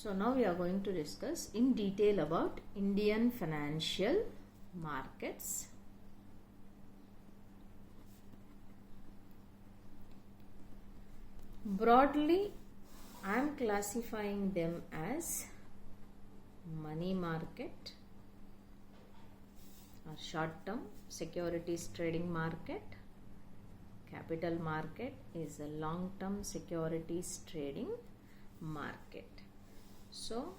So now we are going to discuss in detail about Indian financial markets. Broadly, I am classifying them as money market or short-term securities trading market. Capital market is a long-term securities trading market. So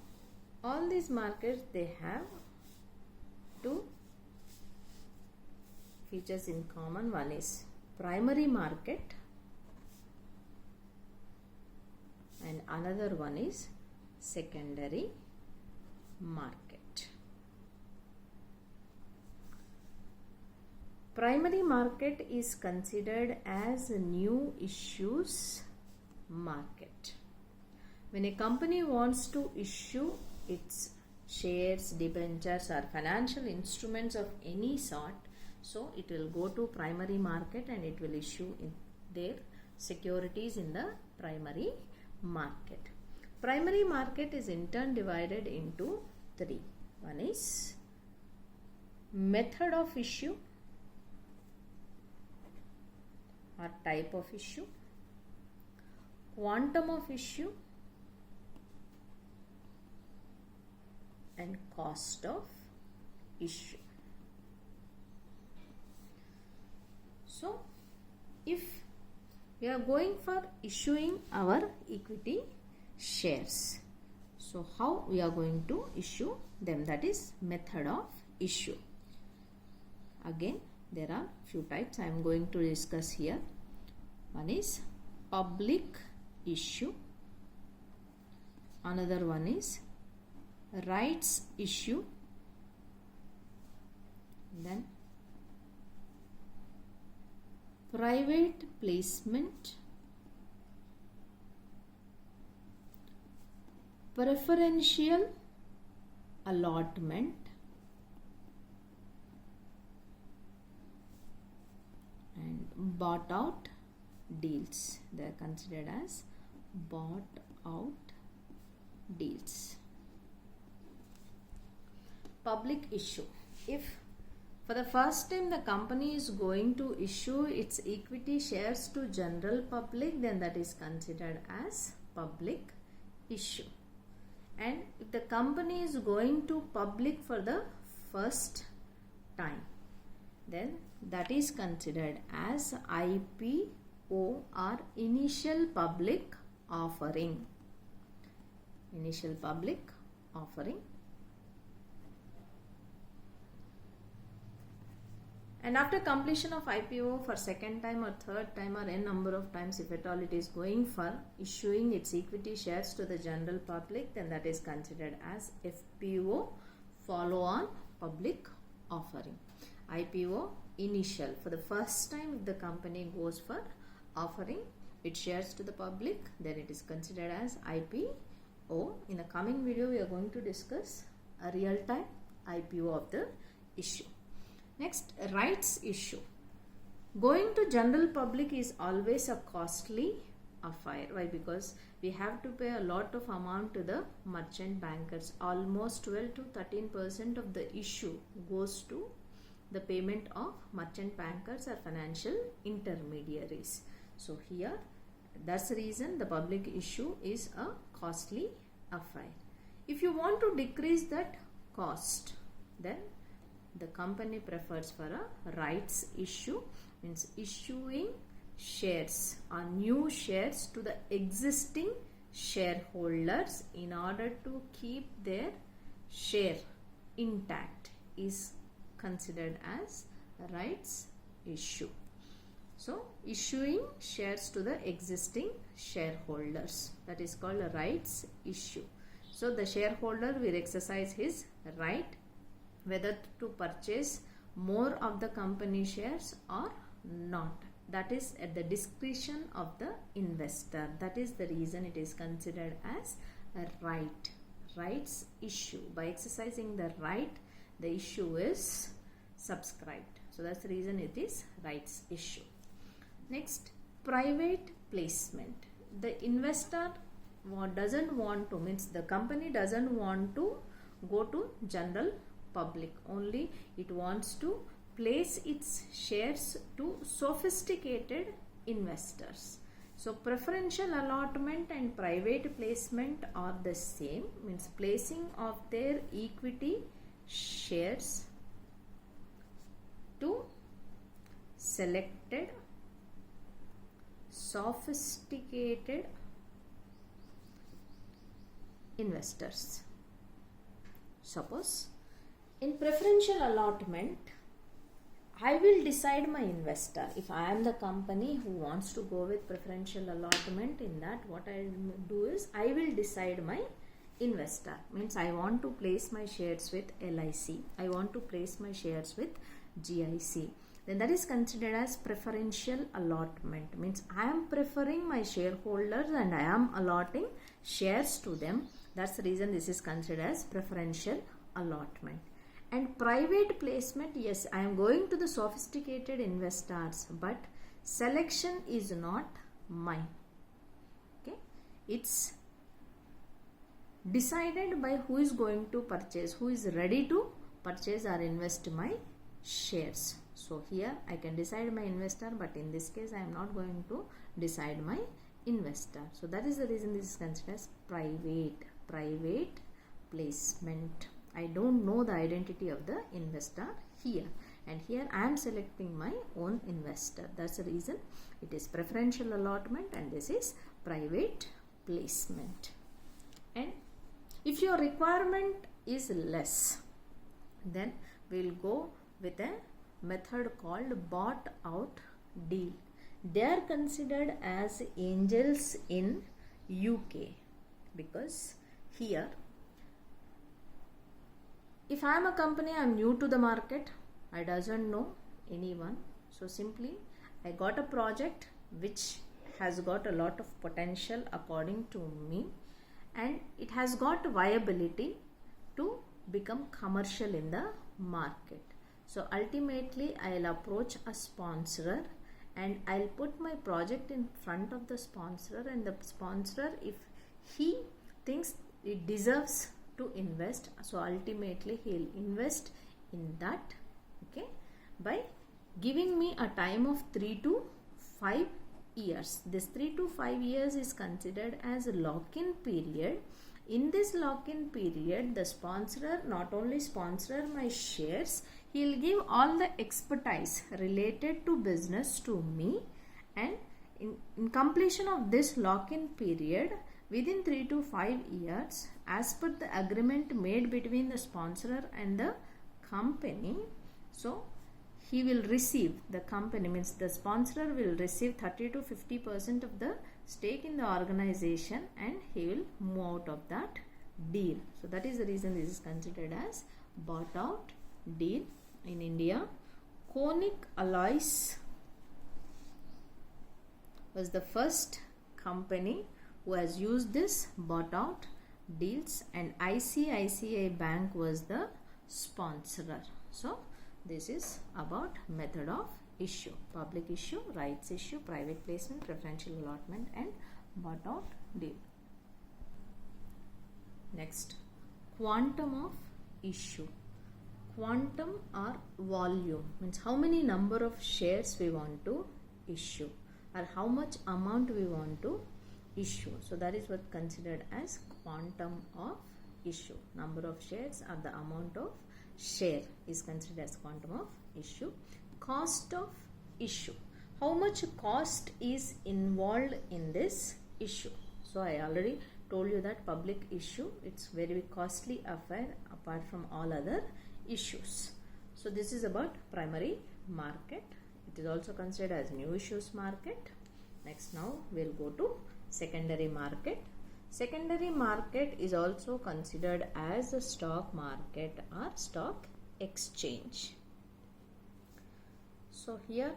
all these markets, they have two features in common. One is primary market and another one is secondary market. Primary market is considered as a new issues market. When a company wants to issue its shares, debentures or financial instruments of any sort, so it will go to primary market and it will issue their securities in the primary market. Primary market is in turn divided into three. One is method of issue or type of issue, quantum of issue and cost of issue. So if we are going for issuing our equity shares, so how we are going to issue them, that is method of issue. Again, there are few types I am going to discuss here. One is public issue, another one is rights issue, then private placement, preferential allotment and bought out deals. They are considered as bought out deals. Public issue. If for the first time the company is going to issue its equity shares to general public, then that is considered as public issue. And if the company is going to public for the first time, then that is considered as IPO or initial public offering. Initial public offering. And after completion of IPO for second time or third time or n number of times, if at all it is going for issuing its equity shares to the general public, then that is considered as FPO, follow on public offering. IPO initial, for the first time if the company goes for offering its shares to the public, then it is considered as IPO. In the coming video we are going to discuss a real time IPO of the issue. Next, rights issue. Going to general public is always a costly affair. Why? Because we have to pay a lot of amount to the merchant bankers. Almost 12 to 13% of the issue goes to the payment of merchant bankers or financial intermediaries. So here, that's the reason the public issue is a costly affair. If you want to decrease that cost, then the company prefers for a rights issue, means issuing shares or new shares to the existing shareholders in order to keep their share intact, is considered as rights issue. So issuing shares to the existing shareholders, that is called a rights issue. So the shareholder will exercise his right whether to purchase more of the company shares or not. That is at the discretion of the investor. That is the reason it is considered as a rights issue. By exercising the right, the issue is subscribed. So that's the reason it is rights issue. Next, private placement. The investor doesn't want to, means the company doesn't want to go to general public, only it wants to place its shares to sophisticated investors. So preferential allotment and private placement are the same, means placing of their equity shares to selected sophisticated investors. Suppose in preferential allotment, I will decide my investor. If I am the company who wants to go with preferential allotment, in that what I will do is I will decide my investor. Means I want to place my shares with LIC. I want to place my shares with GIC. Then that is considered as preferential allotment. Means I am preferring my shareholders and I am allotting shares to them. That's the reason this is considered as preferential allotment. And private placement, yes, I am going to the sophisticated investors, but selection is not mine. Okay, it's decided by who is going to purchase, who is ready to purchase or invest my shares. So here I can decide my investor, but in this case I am not going to decide my investor. So that is the reason this is considered as private placement. I don't know the identity of the investor here, and here I am selecting my own investor. That's the reason it is preferential allotment and this is private placement. And if your requirement is less, then we will go with a method called bought out deal. They are considered as angels in UK, because here if I am a company, I am new to the market, I doesn't know anyone, so simply I got a project which has got a lot of potential according to me, and it has got viability to become commercial in the market. So ultimately I'll approach a sponsor and I'll put my project in front of the sponsor, and the sponsor, if he thinks it deserves to invest, so ultimately he'll invest in that, okay, by giving me a time of 3 to 5 years. This 3 to 5 years is considered as a lock-in period. In this lock-in period, the sponsor not only sponsor my shares, he'll give all the expertise related to business to me, and in completion of this lock-in period, within 3 to 5 years, as per the agreement made between the sponsor and the company, so he will receive, the company means the sponsor will receive 30 to 50% of the stake in the organization, and he will move out of that deal. So that is the reason this is considered as bought out deal in India. Konik Alloys was the first company who has used this bought out deals, and ICICI Bank was the sponsor. So this is about method of issue: public issue, rights issue, private placement, preferential allotment, and bought out deal. Next, quantum of issue. Quantum or volume means how many number of shares we want to issue, or how much amount we want to issue. So that is what considered as quantum of issue. Number of shares or the amount of share is considered as quantum of issue. Cost of issue. How much cost is involved in this issue? So I already told you that public issue, it's very costly affair apart from all other issues. So this is about primary market. It is also considered as new issues market. Next, now we'll go to secondary market. Secondary market is also considered as a stock market or stock exchange. So here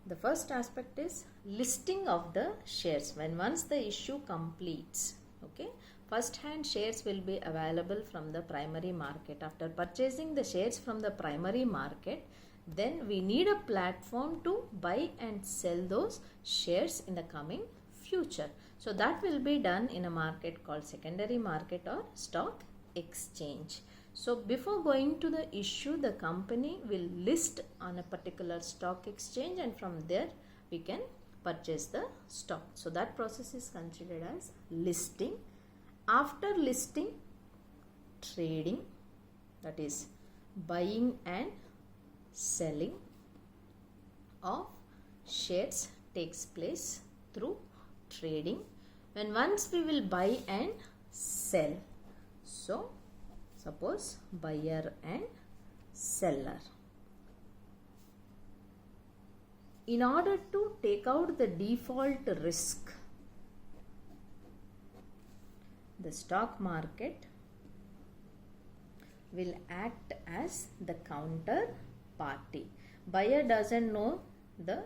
the first aspect is listing of the shares. When once the issue completes, okay, first hand shares will be available from the primary market. After purchasing the shares from the primary market, then we need a platform to buy and sell those shares in the coming future. So that will be done in a market called secondary market or stock exchange. So before going to the issue, the company will list on a particular stock exchange, and from there we can purchase the stock. So that process is considered as listing. After listing, trading, that is buying and selling of shares takes place through trading. When once we will buy and sell, so suppose buyer and seller. In order to take out the default risk, the stock market will act as the counterparty. Buyer doesn't know the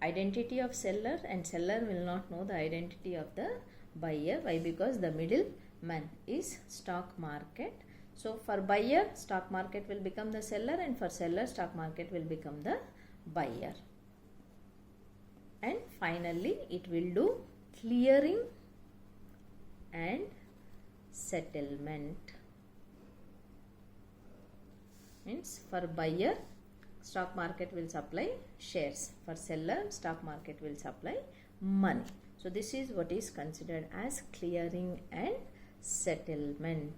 identity of seller, and seller will not know the identity of the buyer. Why? Because the middleman is stock market. So for buyer, stock market will become the seller, and for seller, stock market will become the buyer. And finally, it will do clearing and settlement. Means for buyer, stock market will supply shares. For seller, stock market will supply money. So this is what is considered as clearing and settlement.